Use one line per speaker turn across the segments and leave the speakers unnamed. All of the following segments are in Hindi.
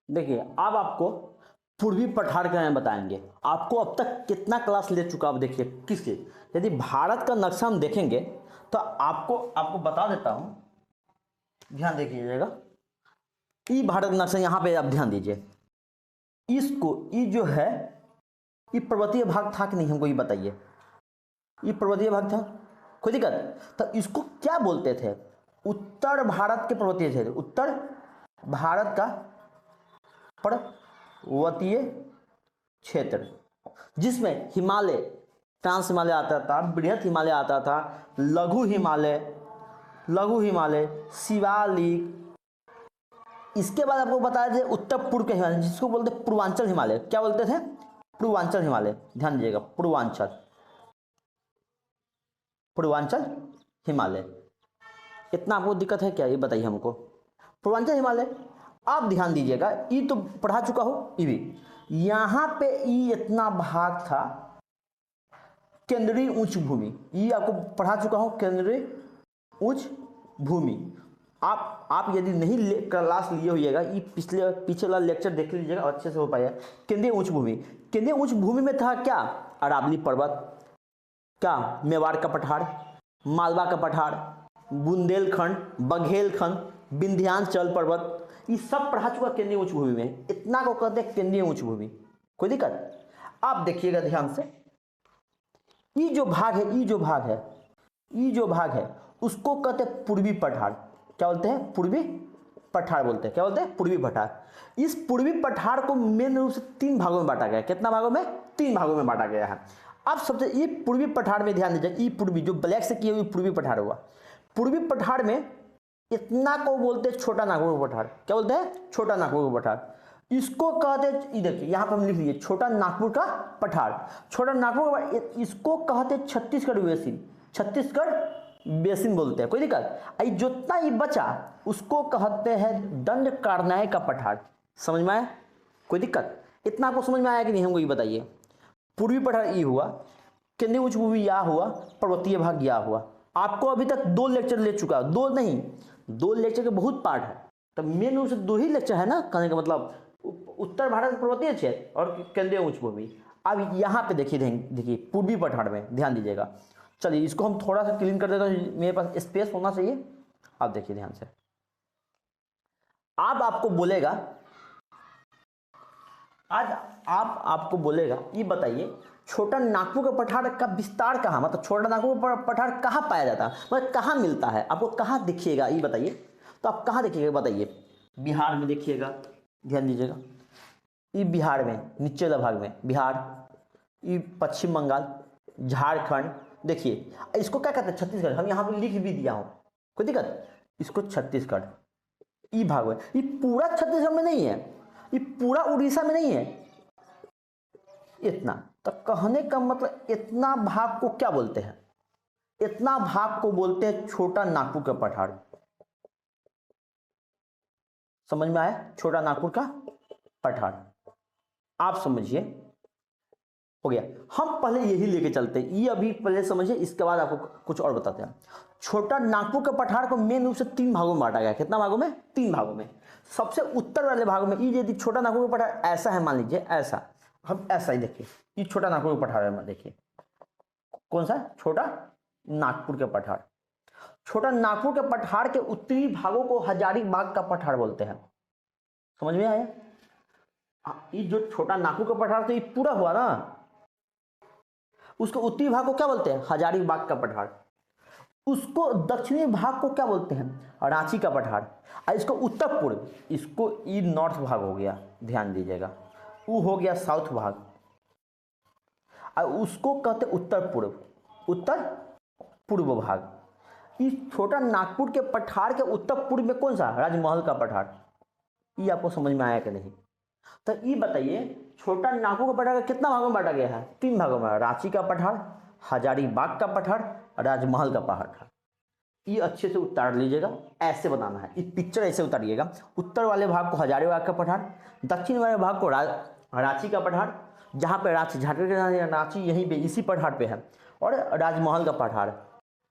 देखिए अब आपको पूर्वी पठार के बारे में बताएंगे। आपको अब तक कितना क्लास ले चुका, आप देखिए किसके, यदि भारत का नक्शा हम देखेंगे तो आपको बता देता हूं, ध्यान देखिएगा। ई भारत नक्शा, यहाँ पे आप ध्यान दीजिए, इसको ई जो है, ये पर्वतीय भाग था कि नहीं, हमको ये बताइए। ये पर्वतीय भाग था, कोई दिक्कत? तो इसको क्या बोलते थे? उत्तर भारत के पर्वतीय क्षेत्र, उत्तर भारत का पर्वतीय क्षेत्र, जिसमें हिमालय, ट्रांस हिमालय आता था, बृहत हिमालय आता था, लघु हिमालय, शिवालिक। इसके बाद आपको बताया थे उत्तर पूर्व के हिमालय, जिसको बोलते पूर्वांचल हिमालय। क्या बोलते थे? पूर्वांचल हिमालय। ध्यान दीजिएगा, पूर्वांचल हिमालय। इतना आपको दिक्कत है क्या, ये बताइए हमको। पूर्वांचल हिमालय, आप ध्यान दीजिएगा, ये तो पढ़ा चुका हो, ये भी यहां पे ये इतना भाग था केंद्रीय उच्च भूमि, ये आपको पढ़ा चुका हूं, केंद्रीय उच्च भूमि। आप यदि नहीं क्लास लिए होइएगा, ये पीछे वाला लेक्चर देख लीजिएगा, अच्छे से हो पाएगा। केंद्रीय उच्च भूमि, केंद्रीय उच्च भूमि में था क्या? अरावली पर्वत, क्या मेवाड़ का पठार, मालवा का पठार, बुंदेलखंड, बघेलखंड, विंध्याचल पर्वत, ये सब पढ़ा चुका केंद्रीय उच्च भूमि में। इतना को कहते हैं केंद्रीय उच्च भूमि। कोई दिक्कत? आप देखिएगा ध्यान से, ये जो भाग है उसको कहते हैं पूर्वी पठार। क्या बोलते हैं? पूर्वी पठार बोलते हैं। क्या बोलते हैं? पूर्वी पठार। इस पूर्वी पठार को मेन रूप से 3 भागों में बांटा गया। कितना भागों में? 3 भागों में बांटा गया है। अब सबसे ये पूर्वी पठार में ध्यान दीजिए, ये पूर्वी जो ब्लैक से किए हुए पूर्वी पठार हुआ। पूर्वी पठार में इतना को बोलते हैं छोटा नागपुर पठार। क्या बोलते हैं? छोटा नागपुर पठार। इसको कहते हैं, ये देखिए यहाँ पर हम लिख लीजिए, छोटा नागपुर का पठार, छोटा नागपुर। इसको कहते हैं छत्तीसगढ़ बेसिन, छत्तीसगढ़ बेसिन बोलते हैं। कोई दिक्कत? जितना ये बचा उसको कहते हैं दंडकारण्य का पठार। समझ में आया? कोई दिक्कत? इतना आपको समझ में आया कि नहीं, हमको ये बताइए। पूर्वी पठार ये हुआ, केंद्रीय उच्च भूमि या हुआ, पर्वतीय भाग या हुआ। आपको अभी तक 2 लेक्चर ले चुका, 2 नहीं, 2 लेक्चर के बहुत पार्ट है, तो मेन रूप से 2 ही लेक्चर है ना, कहने का मतलब उत्तर भारत पर्वतीय क्षेत्र और केंद्रीय उच्च भूमि। अब यहाँ पे देखिए पूर्वी पठार में ध्यान दीजिएगा। चलिए इसको हम थोड़ा सा क्लीन कर देता हूँ, मेरे पास स्पेस होना चाहिए। आप देखिए ध्यान से, आपको बोलेगा, आज आपको बोलेगा, ये बताइए छोटा नागपुर का पठार का विस्तार कहाँ, मतलब छोटा नागपुर का पठार कहाँ पाया जाता है, मतलब कहाँ मिलता है, आपको कहाँ दिखिएगा ये बताइए। तो आप कहाँ देखिएगा बताइए? बिहार में देखिएगा, ध्यान दीजिएगा, ये बिहार में नीचे वाला भाग में बिहार, ये पश्चिम बंगाल, झारखंड। देखिए इसको क्या कहते हैं? छत्तीसगढ़। हम यहाँ पर लिख भी दिया हूँ, कोई दिक्कत? इसको छत्तीसगढ़, ये भाग में, ये पूरा छत्तीसगढ़ में नहीं है, ये पूरा उड़ीसा में नहीं है, इतना। तो कहने का मतलब इतना भाग को क्या बोलते हैं? इतना भाग को बोलते हैं छोटा नागपुर का पठार। समझ में आया? छोटा नागपुर का पठार, आप समझिए, हो गया। हम पहले यही लेके चलते हैं, ये अभी पहले समझिए, इसके बाद आपको कुछ और बताते हैं। छोटा नागपुर के पठार को मेन रूप से 3 भागों में बांटा गया। कितना भागों में? 3 भागों में। सबसे उत्तर वाले भाग में, ये यदि छोटा नागपुर का पठार ऐसा है, मान लीजिए ऐसा, हम ऐसा ही देखिए, ये छोटा नागपुर का पठार है, देखिए कौन सा? छोटा नागपुर के पठार। छोटा नागपुर के पठार के उत्तरी भागों को हजारीबाग का पठार बोलते हैं। समझ में आया? ये जो छोटा नागपुर का पठार तो ये पूरा हुआ ना, उसको उत्तरी भाग को क्या बोलते हैं? हजारीबाग का पठार। उसको दक्षिणी भाग को क्या बोलते हैं? रांची का पठार। और इसको उत्तर पूर्व, इसको ई नॉर्थ भाग हो गया, ध्यान दीजिएगा, वो हो गया साउथ भाग, और उसको कहते उत्तर पूर्व भाग। इस छोटा नागपुर के पठार के उत्तर पूर्व में कौन सा? राजमहल का पठार। ये आपको समझ में आया कि नहीं? तो ये बताइए छोटा नागपुर का पठार कितना भागों में बांटा गया है? 3 भागों में। रांची का पठार, हजारीबाग का पठार, राजमहल का पठार। ये अच्छे से उतार लीजिएगा, ऐसे बनाना है, ये पिक्चर ऐसे उतारिएगा। उत्तर वाले भाग को हजारीबाग का पठार, दक्षिण वाले भाग को रांची का पठार, जहाँ पे रांची, झारखंड के रांची यहीं पे इसी पठार पे है, और राजमहल का पठार।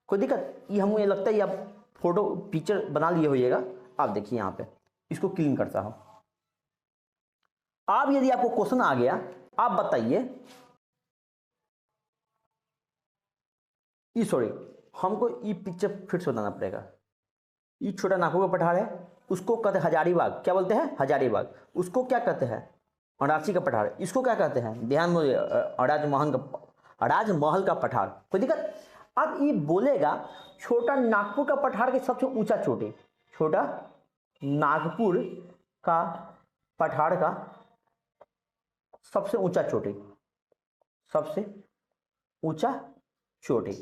कोई दिक्कत? ये हमको ये लगता है, आप फोटो पिक्चर बना लिए होइएगा। आप देखिए यहाँ पे, इसको क्लीन करता हूँ। अब यदि आपको क्वेश्चन आ गया, आप बताइए, सॉरी, हमको ये पिक्चर फिर से बताना पड़ेगा। ये छोटा नागपुर का पठार है, उसको कहते हैं हजारीबाग। क्या बोलते हैं? हजारीबाग। उसको क्या कहते हैं? रांची का पठार। इसको क्या कहते हैं? ध्यान में, राजमहल का पठार। कोई दिक्कत? अब ये बोलेगा छोटा नागपुर का पठार के सबसे ऊंचा चोटी, छोटा नागपुर का पठार का सबसे ऊंचा चोटी, सबसे ऊंचा चोटी।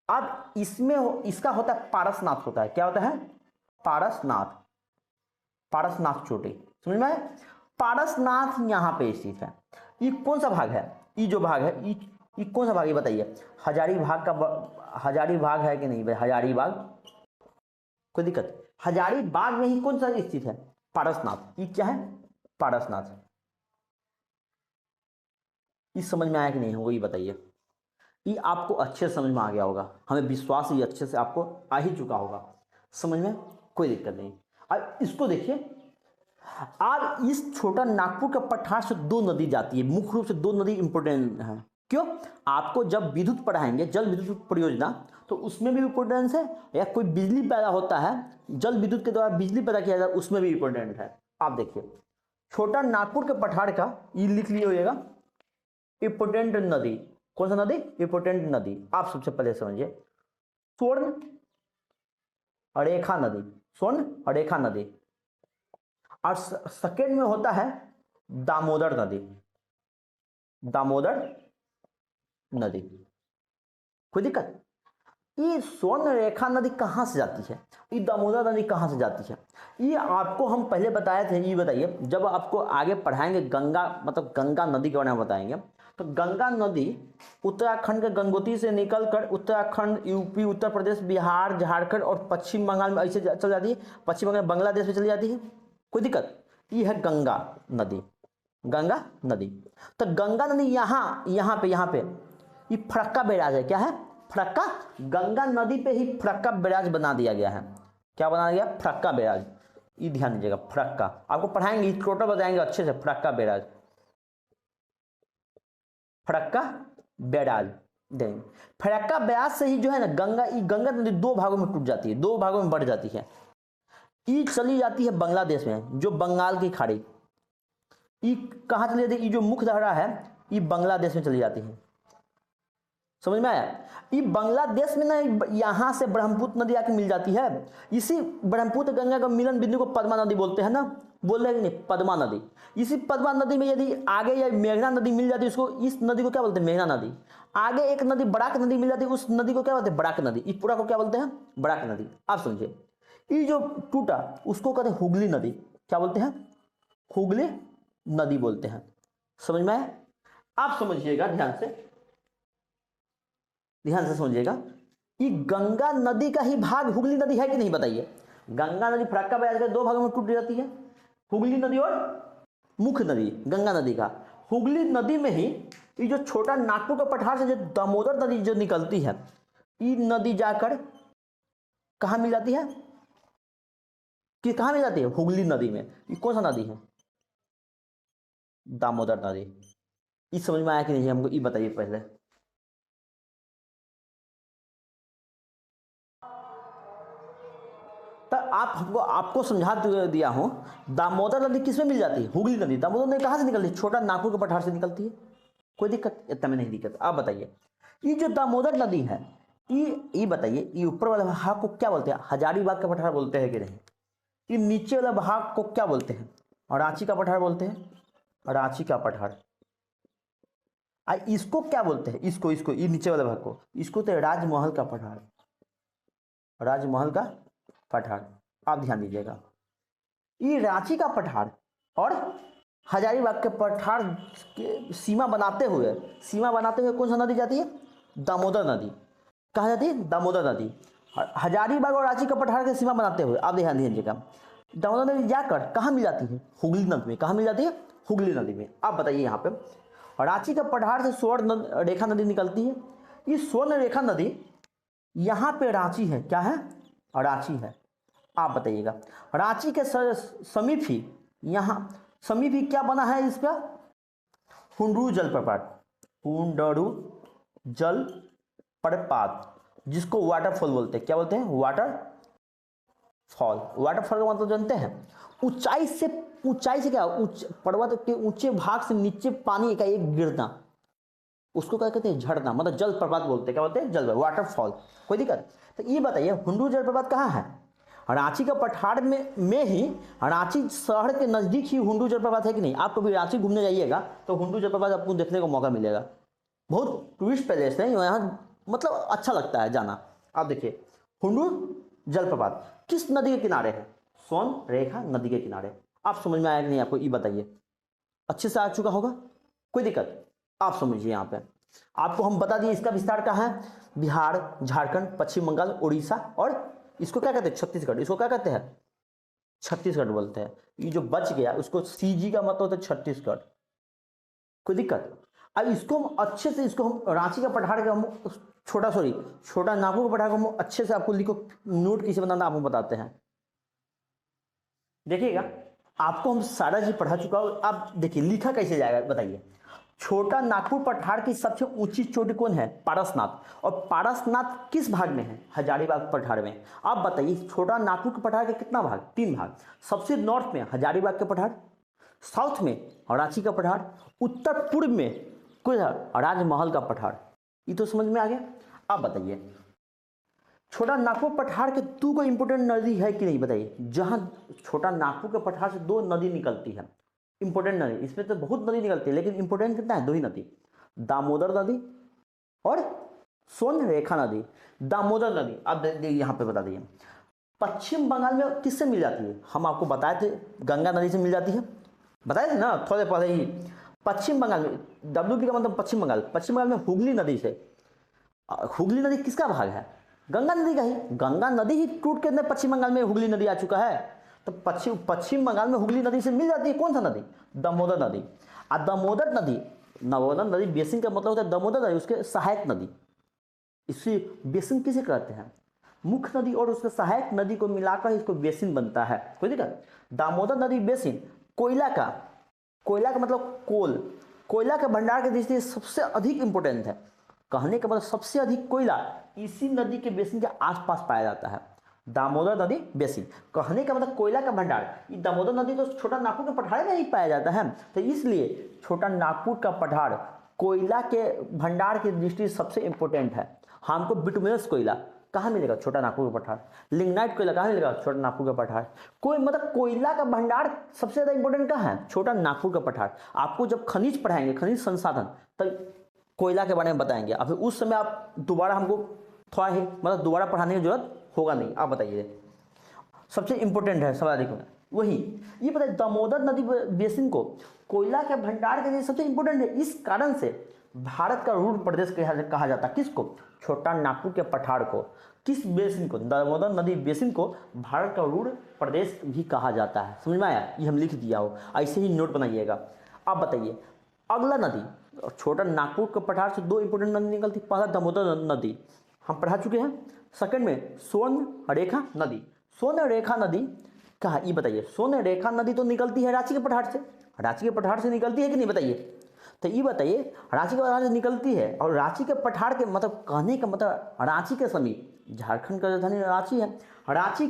अब इसमें इसका होता है पारसनाथ होता है। क्या होता है? पारसनाथ, पारसनाथ चोटी। समझ में आया? पारसनाथ यहां पे स्थित है। ये कौन सा भाग है? ये जो भाग है, ये कौन सा भाग है बताइए? हजारीबाग का, हजारीबाग है कि नहीं भाई? हजारीबाग। कोई दिक्कत? हजारीबाग में ही कौन सा स्थित है? पारसनाथ। ये क्या है? पारसनाथ। इस समझ में आया कि नहीं होगा ये बताइए? ये आपको अच्छे से समझ में आ गया होगा, हमें विश्वास है ये अच्छे से आपको आ ही चुका होगा समझ में, कोई दिक्कत नहीं। अब इसको देखिए, अब इस छोटा नागपुर का पठार से दो नदी जाती है, मुख्य रूप से दो नदी इंपोर्टेंट है। क्यों? आपको जब विद्युत पढ़ाएंगे, जल विद्युत परियोजना, तो उसमें भी इंपोर्टेंस है, या कोई बिजली पैदा होता है, जल विद्युत के द्वारा बिजली पैदा किया जाता है, उसमें भी इंपोर्टेंट है। आप देखिए, छोटा नागपुर के पठार का ये लिख लिए होइएगा, इंपोर्टेंट नदी। कौन सा नदी? इंपोर्टेंट नदी। आप सबसे पहले समझिए, स्वर्ण रेखा नदी, स्वर्ण रेखा नदी। और सेकेंड में होता है दामोदर नदी, दामोदर नदी। कोई दिक्कत? ये स्वर्ण रेखा नदी कहां से जाती है? ये दामोदर नदी कहां से जाती है? ये आपको हम पहले बताए थे। ये बताइए, जब आपको आगे पढ़ाएंगे गंगा, मतलब गंगा नदी के बारे में बताएंगे, तो गंगा नदी उत्तराखंड के गंगोत्री से निकलकर उत्तराखंड, यूपी, उत्तर प्रदेश, बिहार, झारखंड और पश्चिम बंगाल में ऐसे चल जाती है, पश्चिम बंगाल, बांग्लादेश में चली जाती है। कोई दिक्कत? ये है गंगा नदी, गंगा नदी। तो गंगा नदी यहाँ पे ये फरक्का बैराज है। क्या है? फरक्का। गंगा नदी पे ही फरक्का बैराज बना दिया गया है। क्या बना दिया? फरक्का बैराज। ये ध्यान दीजिएगा, फरक्का आपको पढ़ाएंगे, टोटल बताएंगे अच्छे से। फरक्का बैराज, फरक्का बैराज देंगे। फरक्का बैराज से ही जो है ना गंगा नदी दो भागों में टूट जाती है, दो भागों में बढ़ जाती है। ये चली जाती है बांग्लादेश में, जो बंगाल की खाड़ी। ये कहाँ चली जाती है? ये जो मुख्य धारा है, ये बांग्लादेश में चली जाती है। समझ में आया? ये बांग्लादेश में ना, यहां से ब्रह्मपुत्र नदी आके मिल जाती है। इसी ब्रह्मपुत्र गंगा का मिलन बिंदु को पद्मा नदी बोलते हैं ना, बोल रहे नहीं? पद्मा नदी। इसी पद्मा नदी में यदि आगे या मेघना नदी मिल जाती है, उसको, इस नदी को क्या बोलते हैं? मेघना नदी। आगे एक नदी बराक नदी मिल जाती है, उस नदी को क्या बोलते हैं? बराक नदी। इस पूरा को क्या बोलते हैं? बराक नदी। आप समझिए, ये जो टूटा उसको कहते हैं हुगली नदी। क्या बोलते हैं? हुगली नदी बोलते हैं। समझ में आया? आप समझिएगा, ध्यान से समझिएगा। ये गंगा नदी का ही भाग हुगली नदी है कि नहीं बताइए? गंगा नदी फरक्का बैराज के दो भागों में टूट जाती है, हुगली नदी और मुख्य नदी गंगा नदी का। हुगली नदी में ही ये जो छोटा नागपुर का पठार से जो दामोदर नदी जो निकलती है, ये नदी जाकर कहाँ मिल जाती है? कि कहाँ मिल जाती है? हुगली नदी में। ये कौन सा नदी है? दामोदर नदी। इस समझ में आया कि नहीं हमको ये बताइए पहले। तो आपको समझा दिया हूं, दामोदर नदी किसमें मिल जाती है? हुगली नदी। दामोदर नदी कहां से निकलती है? छोटा नागपुर के पठार से निकलती है। कोई दिक्कत? इतना में नहीं दिक्कत। आप बताइए, ये जो दामोदर नदी है, ये बताइए, ये ऊपर वाले भाग को क्या बोलते हैं? हजारीबाग का पठार बोलते हैं कि नहीं? ये नीचे वाला भाग को क्या बोलते हैं? रांची का पठार बोलते हैं, रांची का पठार। इसको क्या बोलते हैं? इसको ये नीचे वाले भाग को, इसको तो राजमहल का पठार, राजमहल का पठार। आप ध्यान दीजिएगा, ये रांची का पठार और हजारीबाग के पठार के सीमा बनाते हुए कौन सा नदी जाती है? दामोदर नदी। कहाँ जाती है? दामोदर नदी। हजारीबाग और रांची का पठार के सीमा बनाते हुए आप ध्यान दीजिएगा, दामोदर नदी जाकर कहाँ मिल जाती है? हुगली नदी में। कहाँ मिल जाती है? हुगली नदी में। आप बताइए, यहाँ पे रांची का पठार से स्वर्ण रेखा नदी निकलती है। ये स्वर्ण रेखा नदी यहाँ पे रांची है। क्या है? रांची है। आप बताइएगा, रांची के समीप ही यहाँ समीप ही क्या बना है इसका, हुंडरू जलप्रपात, हुंडरू जलप्रपात, जिसको वाटरफॉल बोलते हैं। क्या बोलते हैं, वाटरफॉल। वाटरफॉल का मतलब जानते हैं, ऊंचाई से क्या, पर्वत के ऊंचे भाग से नीचे पानी का एक गिरना, उसको क्या कहते हैं, झरना, मतलब जलप्रपात बोलते हैं। क्या बोलते हैं, जल, वाटरफॉल। कोई दिक्कत। तो ये बताइए हुंडरू जलप्रपात कहाँ है, रांची का पठार में ही, रांची शहर के नजदीक ही हुंडरू जलप्रपात है कि नहीं। आप कभी रांची घूमने जाइएगा तो हुंडरू जलप्रपात आपको देखने को मौका मिलेगा। बहुत टूरिस्ट पैलेस है यहाँ, मतलब अच्छा लगता है जाना। आप देखिए हुंडरू जलप्रपात किस नदी के किनारे है, सोन रेखा नदी के किनारे। आप समझ में आया कि नहीं आपको, ये बताइए। अच्छे से आ चुका होगा, कोई दिक्कत। आप समझिए, यहाँ पे आपको हम बता दिए इसका विस्तार कहाँ है, बिहार, झारखंड, पश्चिम बंगाल, उड़ीसा, और इसको क्या कहते हैं, छत्तीसगढ़। इसको क्या कहते हैं, छत्तीसगढ़ बोलते हैं। ये जो बच गया उसको सीजी का मतलब होता है छत्तीसगढ़। कोई दिक्कत। अब इसको हम अच्छे से, इसको हम रांची का पठार का हम छोटा नागपुर का पठार को हम अच्छे से आपको लिखो, नोट कैसे बनाना आपको बताते हैं। देखिएगा, आपको हम सारा चीज पढ़ा चुका हूं। आप देखिए लिखा कैसे जाएगा बताइए। छोटा नागपुर पठार की सबसे ऊंची चोटी कौन है, पारसनाथ। और पारसनाथ किस भाग में है, हजारीबाग पठार में। आप बताइए छोटा नागपुर के पठार के कितना भाग, 3 भाग। सबसे नॉर्थ में हजारीबाग के पठार, साउथ में रांची का पठार, उत्तर पूर्व में कोई राजमहल का पठार। ये तो समझ में आ गया। आप बताइए छोटा नागपुर पठार के 2 को इंपोर्टेंट नदी है कि नहीं बताइए। जहां छोटा नागपुर के पठार से 2 नदी निकलती है, इंपोर्टेंट नदी। इसमें तो बहुत नदी निकलती है लेकिन इंपोर्टेंट कितना है, 2 ही नदी, दामोदर नदी और सोन रेखा नदी। दामोदर नदी आप यहाँ पे बता दिए। पश्चिम बंगाल में किससे मिल जाती है, हम आपको बताए थे गंगा नदी से मिल जाती है, बताए थे ना थोड़े पहले ही। पश्चिम बंगाल में, WP का मतलब पश्चिम बंगाल, पश्चिम बंगाल में हुगली नदी से। हुगली नदी किसका भाग है, गंगा नदी का ही। गंगा नदी ही टूट के पश्चिम बंगाल में हुगली नदी आ चुका है। तो पश्चिम बंगाल में हुगली नदी से मिल जाती है कौन सा नदी, दामोदर नदी। और दामोदर नदी बेसिन का मतलब होता है दामोदर नदी, उसके सहायक नदी। इसी बेसिन किसे कहते हैं, मुख्य नदी और उसके सहायक नदी को मिलाकर इसको बेसिन बनता है। कोई दिक्कत। दामोदर नदी बेसिन कोयला का मतलब कोयला के भंडार की दृष्टि से सबसे अधिक इंपोर्टेंट है। कहने का मतलब सबसे अधिक कोयला इसी नदी के बेसिन के आसपास पाया जाता है, दामोदर नदी बेसिन। कहने का मतलब कोयला का भंडार, ये दामोदर नदी तो छोटा नागपुर के पठार में ही पाया जाता है। तो इसलिए छोटा नागपुर का पठार कोयला के भंडार की दृष्टि से सबसे इंपॉर्टेंट है। हमको बिटुमिनस कोयला कहाँ मिलेगा, छोटा नागपुर का पठार। लिग्नाइट कोयला कहाँ मिलेगा, छोटा नागपुर का पठार। कोई मतलब कोयला का भंडार सबसे ज्यादा इंपॉर्टेंट कहाँ है, छोटा नागपुर का पठार। आपको जब खनिज पढ़ाएंगे, खनिज संसाधन, तब कोयला के बारे में बताएंगे। अब उस समय आप दोबारा हमको थोड़ा ही मतलब दोबारा पढ़ाने की जरूरत होगा नहीं। आप बताइए सबसे इंपॉर्टेंट है सवाल में वही। ये बताइए दामोदर नदी बेसिन को कोयला के भंडार के लिए सबसे इंपॉर्टेंट है। इस कारण से भारत का रूढ़ प्रदेश कहा जाता है किसको, छोटा नागपुर के पठार को। किस बेसिन को, दामोदर नदी बेसिन को भारत का रूढ़ प्रदेश भी कहा जाता है। समझ में आया, ये हम लिख दिया हो, ऐसे ही नोट बनाइएगा। आप बताइए अगला नदी, छोटा नागपुर के पठार से 2 इंपोर्टेंट नदी निकलती। पहला दामोदर नदी हम पढ़ा चुके हैं। सेकंड में स्वर्ण रेखा नदी। स्वर्ण रेखा नदी कहाँ, ये बताइए। स्वर्ण रेखा नदी तो निकलती है रांची के पठार से, रांची के पठार से निकलती है कि नहीं बताइए। तो ये बताइए रांची के पठार से निकलती है, और रांची के पठार के मतलब कहने का मतलब रांची के समीप, झारखंड का राजधानी रांची है, रांची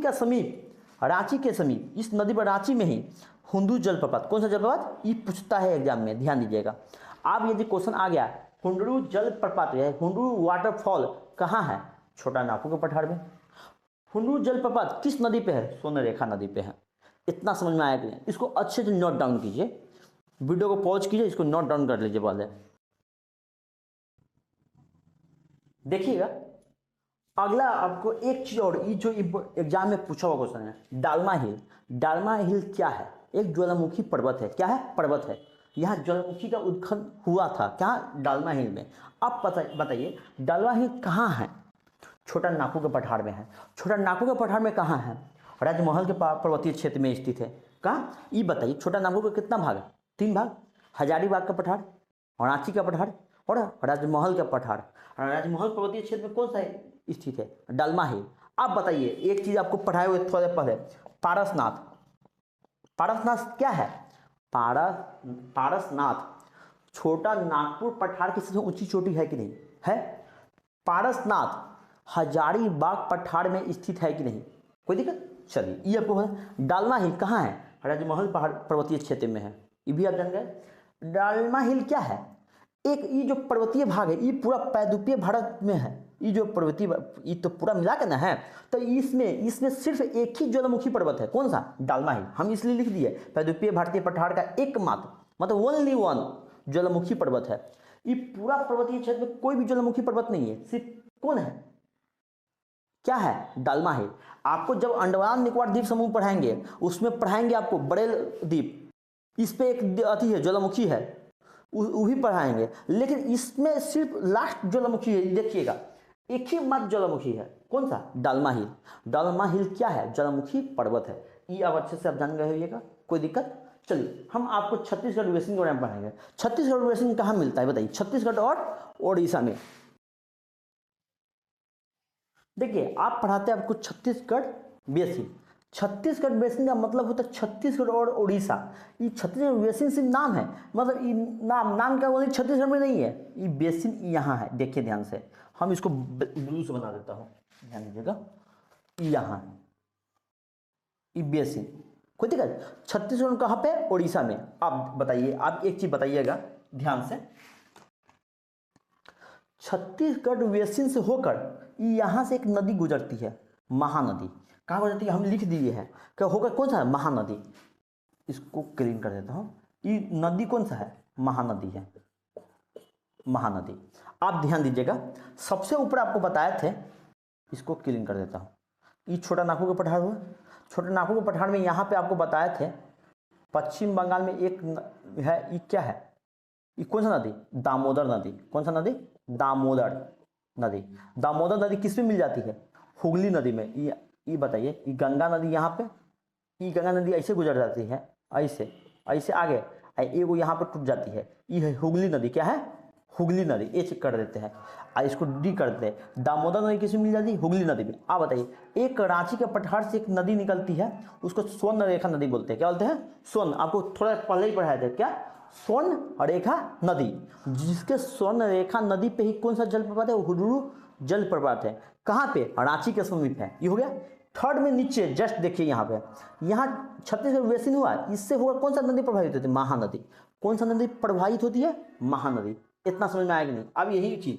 के समीप इस नदी पर रांची में ही हुंडरू जलप्रपात। कौन सा जलप्रपात, ये पूछता है एग्जाम में, ध्यान दीजिएगा। आप यदि क्वेश्चन आ गया हुंडरू जलप्रपात है, हुंडरू वाटरफॉल कहाँ है, छोटा नागपुर के पठार में। हुंडरू जलप्रपात किस नदी पे है, स्वर्ण रेखा नदी पे है। इतना समझ में आया कि नहीं, इसको अच्छे से नोट डाउन कीजिए, वीडियो को पॉज कीजिए, इसको नोट डाउन कर लीजिए पहले। देखिएगा अगला आपको एक चीज और, ये जो एग्जाम में पूछा हुआ क्वेश्चन है, डालमा हिल। डालमा हिल क्या है, एक ज्वालामुखी पर्वत है। क्या है, पर्वत है। यहाँ ज्वालामुखी का उत्खनन हुआ था, क्या, डालमा हिल में। अब बताइए डालमा हिल कहाँ है, छोटा नागपुर के पठार में है। छोटा नागपुर के पठार में कहाँ है, राजमहल के पर्वतीय क्षेत्र में स्थित है। कहाँ, ये बताइए छोटा नागपुर का कितना भाग है, 3 भाग। हजारीबाग का पठार, रांची का पठार और राजमहल का पठार। राजमहल पर्वतीय क्षेत्र में कौन सा स्थित है, डालमा हिल। आप बताइए एक चीज आपको पढ़ाए हुए थोड़े पहले, पारसनाथ। पारसनाथ क्या है, पारसनाथ, छोटा नागपुर पठार की सबसे ऊंची चोटी है कि नहीं है? पारसनाथ हजारीबाग पठार में स्थित है कि नहीं? कोई दिक्कत? चलिए ये आपको है। डालमा हिल कहाँ है? राजमहल पहाड़ पर्वतीय क्षेत्र में है, ये भी आप जान गए। डालमा हिल क्या है? एक ये जो पर्वतीय भाग है ये पूरा पैदुपीय भारत में है। ये जो पर्वतीय, ये तो पूरा मिला के ना है, तो इसमें सिर्फ एक ही ज्वालामुखी पर्वत है। कौन सा? डालमा हिल। हम इसलिए लिख दिए पैदुपीय भारतीय पठार का एकमात्र, मतलब ओनली वन ज्वालामुखी पर्वत है। ये पूरा पर्वतीय क्षेत्र में कोई भी ज्वालामुखी पर्वत नहीं है, सिर्फ कौन है? क्या है? डालमा हिल। आपको जब अंडमान निकोबार द्वीप समूह पढ़ाएंगे उसमें पढ़ाएंगे आपको बड़ेल द्वीप, इस पे एक अति है ज्वालामुखी है, वो भी पढ़ाएंगे। लेकिन इसमें सिर्फ लास्ट ज्वालामुखी है, देखिएगा एक ही मात्र ज्वालामुखी है। कौन सा? डालमा हिल। डालमा हिल क्या है? ज्वालामुखी पर्वत है। ये अब अच्छे से आप जान गए होइएगा, कोई दिक्कत? चलिए हम आपको छत्तीसगढ़ बेसिन के बारे में पढ़ाएंगे। छत्तीसगढ़ बेसिन कहाँ मिलता है बताइए? छत्तीसगढ़ और ओडिशा में। देखिए आप पढ़ाते हैं आपको छत्तीसगढ़ बेसिन। छत्तीसगढ़ बेसिन का मतलब होता है छत्तीसगढ़ और उड़ीसा। ये छत्तीसगढ़ बेसिन सिर्फ नाम है, मतलब ये नाम क्या बोले, छत्तीसगढ़ में नहीं है। ये बेसिन यहाँ है, देखिए ध्यान से, हम इसको ब्लू से बना देता हूँ, ध्यान दीजिएगा। यहाँ है ये बेसिन। कोई दिक्कत? छत्तीसगढ़ कहाँ पे? उड़ीसा में। आप बताइए, आप एक चीज बताइएगा ध्यान से, छत्तीसगढ़ बेसिन से होकर यहाँ से एक नदी गुजरती है, महानदी। कहाँ गुजरती है? हम लिख दिए हैं क्या होकर? कौन सा है? महानदी। इसको क्लीन कर देता हूँ। ये नदी कौन सा है? महानदी है, महानदी। आप ध्यान दीजिएगा, सबसे ऊपर आपको बताए थे, इसको क्लीन कर देता हूँ। ये छोटा नागपुर का पठार हुआ। छोटे नागपुर के पठार में यहाँ पे आपको बताए थे पश्चिम बंगाल में एक है, ये क्या है? ये कौन सा नदी? दामोदर नदी। कौन सा नदी? दामोदर नदी। दामोदर नदी किस में मिल जाती है? हुगली नदी में। ये बताइए, ये गंगा नदी यहाँ पे, ये गंगा नदी ऐसे गुजर जाती है, ऐसे ऐसे आगे एगो यहाँ पे टूट जाती है, ये है हुगली नदी। क्या है? हुगली नदी। ये चेक कर देते हैं और इसको डी कर देते हैं। दामोदर नदी किस में मिल जाती है? हुगली नदी में। आप बताइए, एक रांची के पठार से एक नदी निकलती है, उसको स्वर्ण रेखा नदी बोलते हैं। क्या बोलते हैं? स्वर्ण। आपको थोड़ा पहले ही पढ़ाया था, क्या? स्वर्ण रेखा नदी। जिसके स्वर्ण रेखा नदी पे ही कौन सा जलप्रपात है? हुडुरु जलप्रपात है। कहाँ पे? रांची के समीप है। ये हो गया। थर्ड में नीचे जस्ट देखिए, यहाँ पे, यहाँ छत्तीसगढ़ बेसिन हुआ, इससे होगा कौन सा नदी प्रभावित होती है? महानदी। कौन सा नदी प्रभावित होती है? महानदी। इतना समझ में आएगा नहीं? अब यही चीज,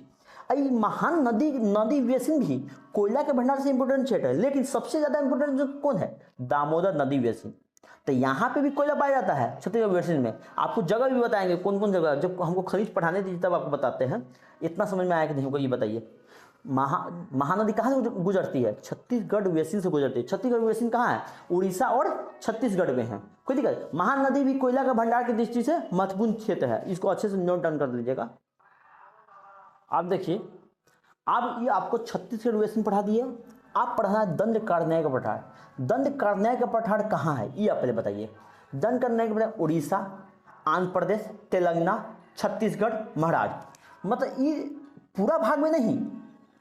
महान नदी बेसिन भी कोयला के भंडार से इंपोर्टेंट क्षेत्र है, लेकिन सबसे ज्यादा इंपोर्टेंट जो कौन है? दामोदर नदी बेसिन। तो यहाँ पे भी कोयला पाया जाता है छत्तीसगढ़ बेसिन में। आपको जगह भी बताएंगे कौन कौन जगह, जब हमको खनिज पढ़ाने दीजिए तब आपको बताते हैं। इतना समझ में आएगा नहीं होगा? ये बताइए, महानदी कहाँ से गुजरती है? छत्तीसगढ़ बेसिन से गुजरती है। छत्तीसगढ़ बेसिन कहाँ है? उड़ीसा और छत्तीसगढ़ में है। कोई दिक्कत? महानदी भी कोयला का भंडार की दृष्टि से महत्वपूर्ण क्षेत्र है। इसको अच्छे से नोट डाउन कर लीजिएगा। आप देखिए, अब ये आपको छत्तीसगढ़ बेसिन पढ़ा दिए। आप पढ़ना है दंडकारण्य का पठार। दंडकारण्य का पठार कहाँ है? ये आप पहले बताइए। दंडकारण्य का पठार उड़ीसा, आंध्र प्रदेश, तेलंगाना, छत्तीसगढ़, महाराष्ट्र। मतलब ये पूरा भाग में नहीं,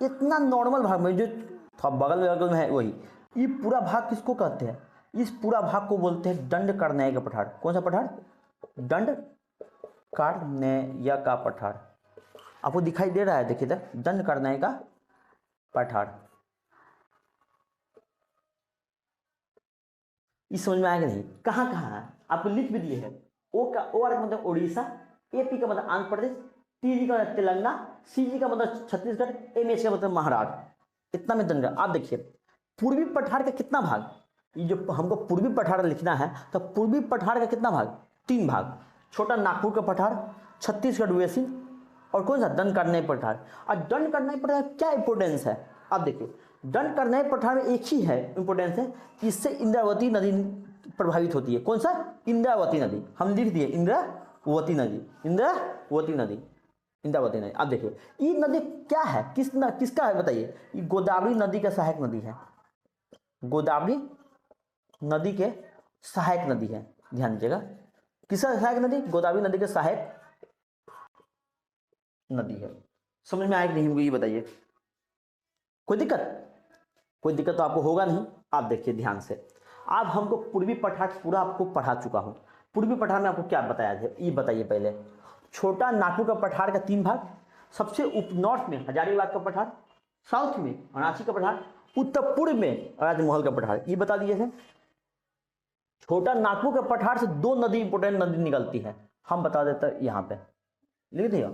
इतना नॉर्मल भाग में जो बगल में है वही। ये पूरा भाग किसको कहते हैं? इस पूरा भाग को बोलते हैं दंडकारण्य का पठार। कौन सा पठार? दंडकारण्य का पठार। आपको दिखाई दे रहा है, देखिए इधर, दंडकारण्य का पठार। इस समझ में आएगा नहीं? कहाँ कहाँ है? आपको लिख भी दिए है। ओ का मतलब उड़ीसा, एपी का मतलब आंध्र प्रदेश, टीजी का मतलब तेलंगाना, सीजी का मतलब छत्तीसगढ़, एमएच का मतलब महाराष्ट्र। इतना में दंड। आप देखिए, पूर्वी पठार का कितना भाग? ये जो हमको पूर्वी पठार लिखना है, तो पूर्वी पठार का कितना भाग? 3 भाग। छोटा नागपुर का पठार, छत्तीसगढ़ बेसिन, और कौन सा? दंडकारण्य पठार। और दंडकारण्य पठार क्या इंपोर्टेंस है? आप देखिए, दंडकारण्य पठार में एक ही है इंपोर्टेंस है, इससे इंद्रावती नदी प्रभावित होती है। कौन सा? इंद्रावती नदी। हम लिख दिए इंद्रावती नदी, इंद्रावती नदी, इंद्रावती नदी। आप देखिए, ये नदी क्या है? किसका है बताइए? ये गोदावरी नदी का सहायक नदी है। गोदावरी नदी के सहायक नदी है। ध्यान दीजिएगा, किसका सहायक नदी? गोदावरी नदी के सहायक नदी है। समझ में आएगा नहीं हमको? ये बताइए, कोई दिक्कत? कोई दिक्कत तो आपको होगा नहीं। आप देखिए ध्यान से, अब हमको पूर्वी पठार पूरा आपको पढ़ा चुका हूं। पूर्वी पठार में आपको क्या बताया था, ये बताइए पहले। छोटा नागपुर का पठार का 3 भाग, सबसे नॉर्थ में हजारीबाग का पठार, साउथ में अरांची का पठार, उत्तर पूर्व में राजमहल का पठार, ये बता दिए थे। छोटा नागपुर के पठार से 2 नदी इंपोर्टेंट नदी निकलती है, हम बता देते हैं यहाँ पे लिख दिया।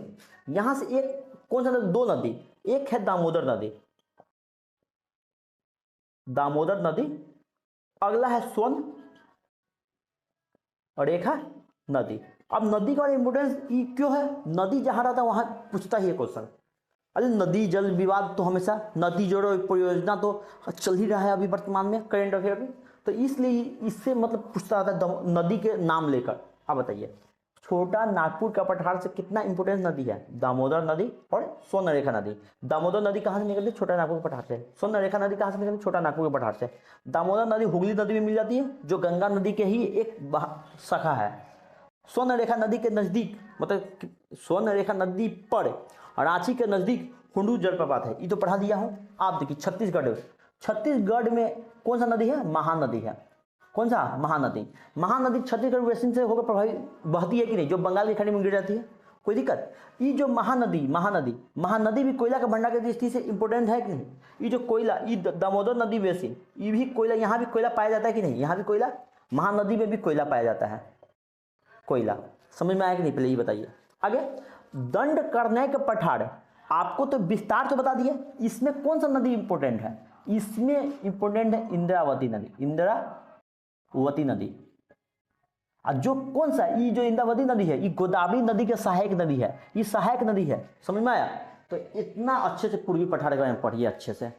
यहां से एक कौन सा नदी, 2 नदी, एक है दामोदर नदी, दामोदर नदी, अगला है सोन और एक है नदी। अब नदी का इंपोर्टेंस क्यों है, नदी जहां रहता है वहां पूछता ही है क्वेश्चन। अरे नदी जल विवाद तो हमेशा, नदी जोड़ो परियोजना तो चल ही रहा है अभी वर्तमान में करेंट अफेयर में, तो इसलिए इससे मतलब पूछता रहता है नदी के नाम लेकर। अब बताइए छोटा नागपुर का पठार से कितना इंपोर्टेंट नदी है, दामोदर नदी और स्वर्णरेखा नदी। दामोदर नदी कहाँ से निकलती है, छोटा नागपुर के पठार से। स्वर्णरेखा नदी कहाँ से निकलती है, छोटा नागपुर के पठार से। दामोदर नदी हुगली नदी में मिल जाती है, जो गंगा नदी के ही एक शाखा है। स्वर्णरेखा नदी के नजदीक, मतलब स्वर्णरेखा नदी पर रांची के नजदीक हुंडू जलप्रपात है, ये तो पढ़ा दिया हूँ। आप देखिए छत्तीसगढ़ में कौन सा नदी है, महानदी है। कौन सा, महानदी। महानदी छत्तीसगढ़ बेसिन से होकर प्रभावित बहती है कि नहीं, जो बंगाल की खाड़ी में गिर जाती है, कोई दिक्कत। ये जो महानदी भी कोयला का भंडार की दृष्टि से इंपोर्टेंट है कि नहीं। ये जो कोयला, ये दामोदर नदी बेसिन, ये भी कोयला, यहाँ भी कोयला पाया जाता है कि नहीं, यहाँ भी कोयला, महानदी में भी कोयला पाया जाता है, कोयला। समझ में आया कि नहीं, पहले ये बताइए। आगे दंड करने के पठार, आपको तो विस्तार तो बता दिया, इसमें कौन सा नदी इंपोर्टेंट है, इसमें इंपोर्टेंट है इंद्रावती नदी, इंद्रावती नदी। और जो कौन सा, ये जो इंद्रावती नदी है, ये गोदावरी नदी के सहायक नदी है, ये सहायक नदी है। समझ में आया। तो इतना अच्छे से पूर्वी पठार के बारे में पढ़िए अच्छे से,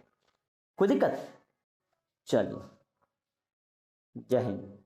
कोई दिक्कत। चलिए, जय हिंद।